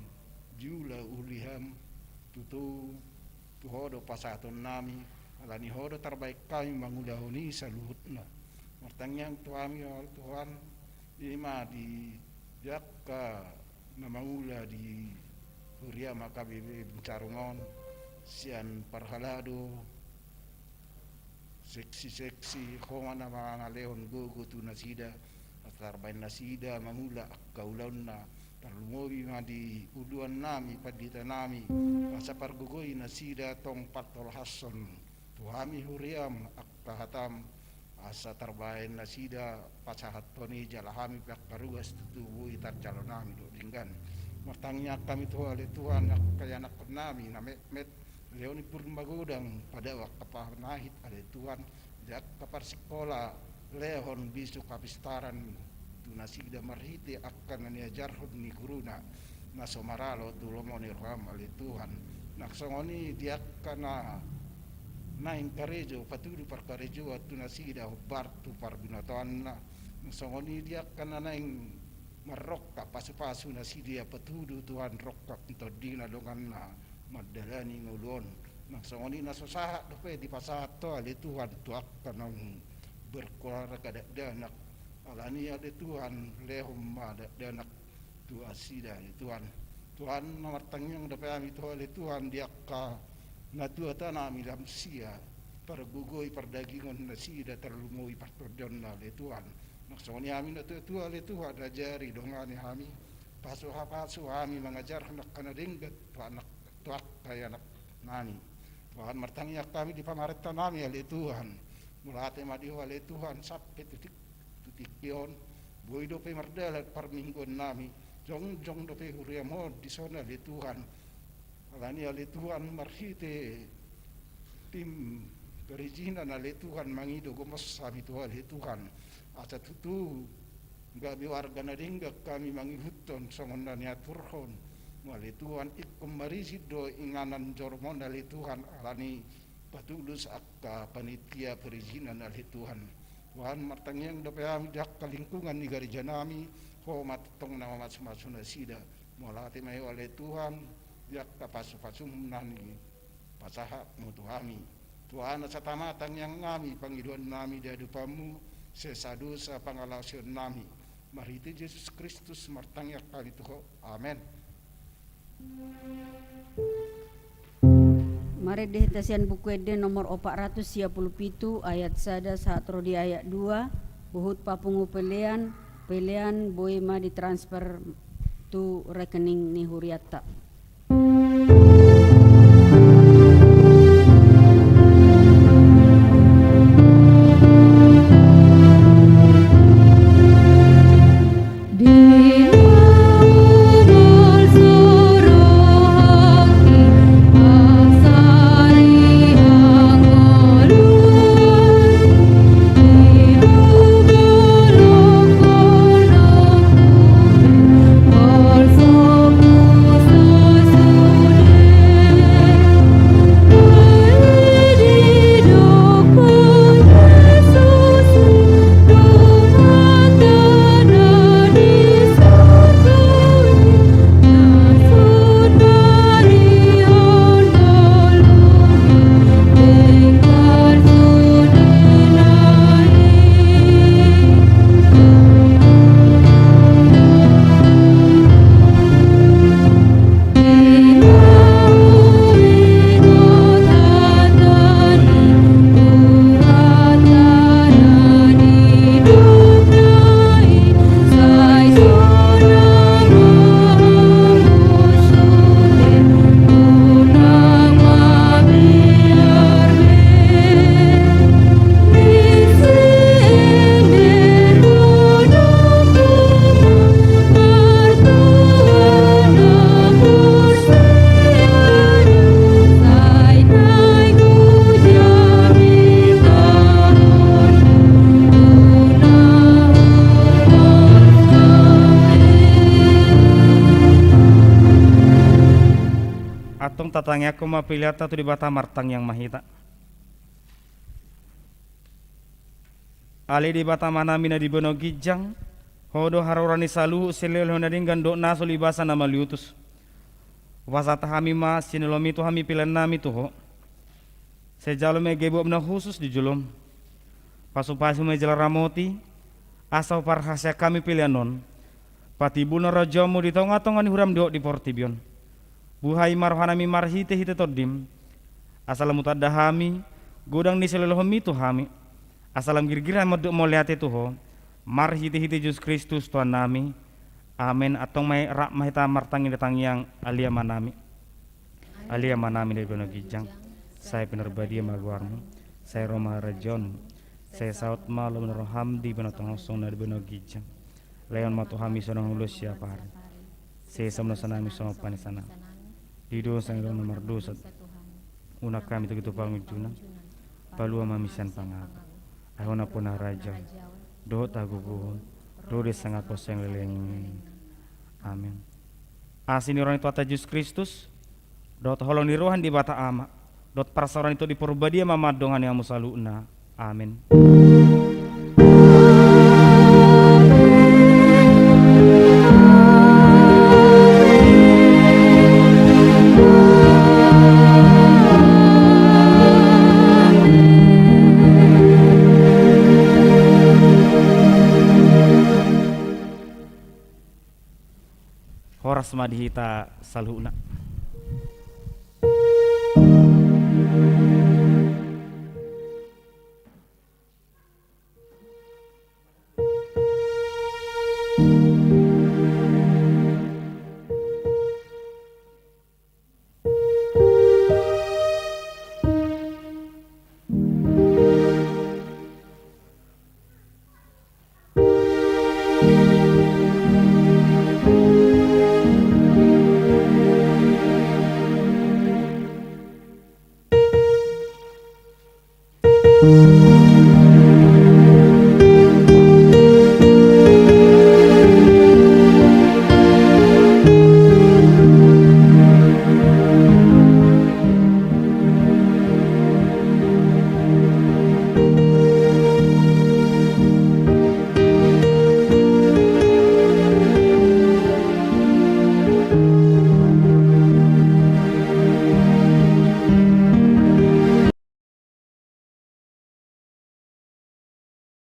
jula uliham tutu tuhodo pasaton nami alani hodo terbaik kami mangulahoni saluhutna martangyang tuami Tuhan ima di Jakka namaula di Huria Makabibi Carungon sian parhalado seksi khomana mga leon gogo tu nasida atarbain nasida mamula kaulaun na tarlumobi ma di uluan nami padita nami asa pargugoy nasida tong patol hason tuhami huriam akahatam asa tarbain nasida pasahatoni jalahami pihak parugas tubuh itar calon nami do dinggan matangnya kami Tuhan kaya anak nami na met Leoni Purmagodang pada waktu nahit ada Tuhan jak kapar sekolah lehon bisu kapistaran tunasida marhite akan niajarhon ni guruna nasomaralo tulomoni roham ale Tuhan naksongoni dia kana naing karejo patudu parkarejo tunasida bartu parbinatan naksongoni dia kana naing marokka pasu-pasu nasidia patudu Tuhan rokka intodina dongan na madalani ngulon naksongoni nasosaha dope di pasato ale Tuhan tuak kanang berkuara kada danak alani ale Tuhan lehom ada danak tu asida ale Tuhan mamartangyang dope ami to ale Tuhan diakka na tua tanami lam sia pergugoy perdagingon nasida terlumoi partodon ale Tuhan naksongoni ami na tua ale Tuhan ajari dongani ami pasu ami mengajar nak kana denggat tu anak tuak kaya anak nani Tuhan martangnya kami di pamarenta nami ale Tuhan mulate madiho ale Tuhan sampai tutik yon boy dope mardala parminggon nami jong dope huriamo di sona ale Tuhan alani ale Tuhan marhite tim perizinan ale Tuhan mangido gomos sabi to ale Tuhan asa tutu gabi warga nadingga kami mangihuton songon nania turhon wali Tuhan ikum marisid do inganan jormon dari Tuhan alani patulus akka panitia perizinan dari Tuhan martangyang dapat kami dak lingkungan ni gereja nami ho matong nama masuna sida molati mai oleh Tuhan dak pasu-pasum nani pasaha mutu kami Tuhan satamatang yang kami panggiluan nami di hadapanmu sesadosa pangalasion nami mariti Yesus Kristus martangyak kali tuho amen. Mari dihitasian buku ede nomor 437 ayat 1 saatro di ayat 2 buhut papungu pelean boy ma ditransfer tu rekening ni Huriata. Tatangnya aku mapiliata tu di bata martang yang mahita. Ali di bata mana mina di bono gijang, hodo harorani saluhu selel honading gandok naso libasa nama liutus. Wasata hami mas sinelomi tu hami pilan nami tu ho. Sejalo me gebo na khusus di julum. Pasu-pasu me jela ramoti, asau parhasya kami pilianon. Patibuna rajamu di tonga-tonga ni huram diok di portibion. Buhai marhanami marhite hite todim. Asalam utadahami godang ni selolohmi tu hami. Asalam girgira modok moliate tuho. Marhite hite Yesus Kristus Tuhan nami. Amin. Atong may rak mahita martangi datang yang alia manami. Alia manami dari Bono Gijang. Saya penerbadia maguarmu. Saya Roma Rajon. Saya saut malam roham di Bono Tongosong dari Bono Gijang. Leon matuhami sonong ulus siapa hari. Saya sama sanami sama panisana. Di dosa yang nomor dosa. Unak kami itu pangujuna. Palua mamisan pangap. Ahona punah raja. Doh taguguhun. Doh sangat poseng leleng. Amin. Asini orang itu atas Yesus Kristus. Dot holong di rohan di bata ama. Dot parasaran itu di purbadia mamad dongan yang musaluna. Amin. Horas madihita salhuna. Thank you.